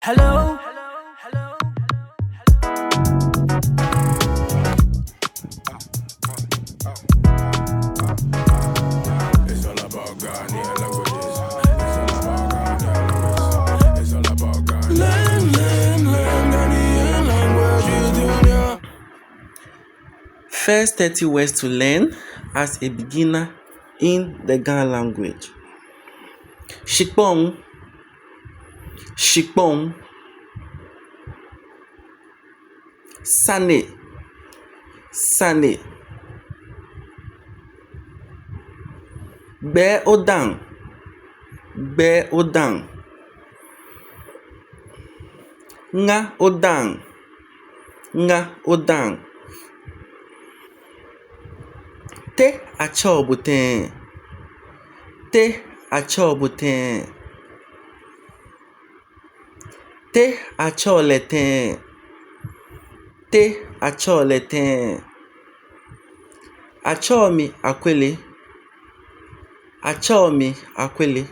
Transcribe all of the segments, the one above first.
Hello. It's all about Ghanaian languages. It's all about Ghanaian languages. It's all about Ghanaian languages, Junior. First 30 words to learn as a beginner in the Ghana language. Shikpong, shikpong. Sane, sane. Be odang, be odang. Nga odang, nga odang. Te achobuten, te achobuten. Te acholeten, te acholeten. Achomi akwele, achomi akwele.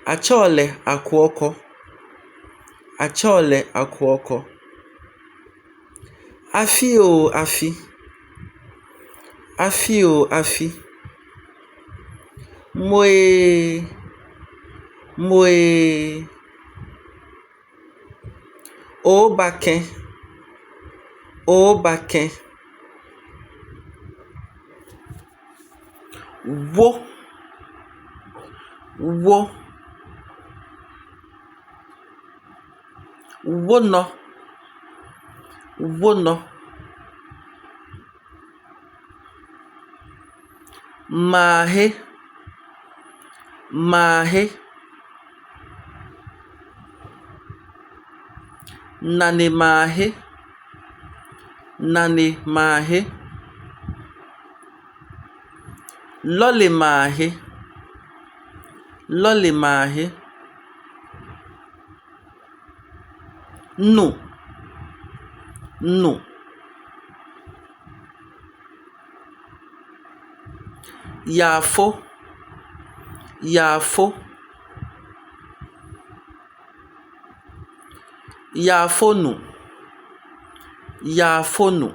Achole akwoko, achole akwoko. Afi o afi, afi o afi. Moe, moe. O baken, o baken. Wo, wo. Wono, wono. Mahe, mahe. Nane mahe, nane mahe. Lole mahe, lole mahe. No, no. Yafo, yafo. Yafonu, yafonu.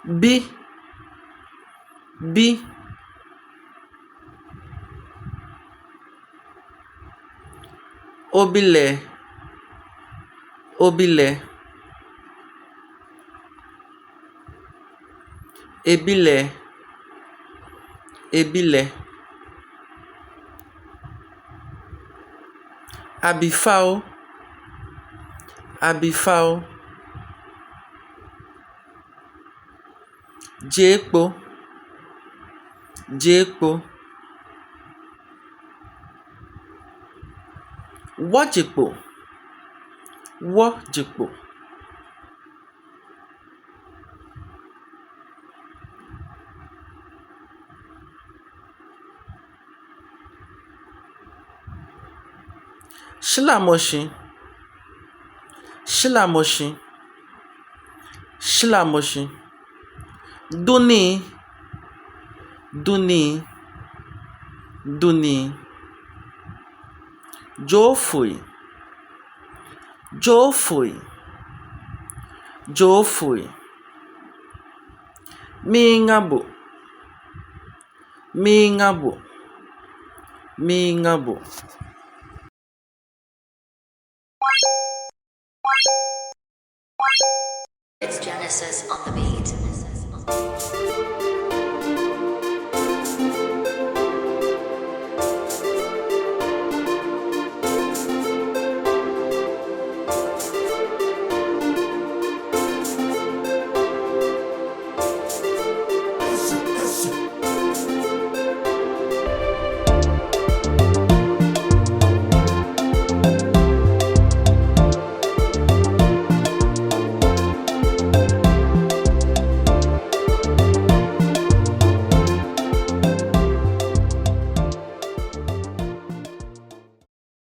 Bi, bi. Obile, obile. Ebile, ebile. Abifao, abifao. Jekpo, jekpo. Wajekpo, wajekpo. Shilamoshi, shilamoshi, shilamoshi. Duni, duni, duni. Jofui, jofui, jofui. Mingabo, mingabo, mingabo. It's Genesis on the beat.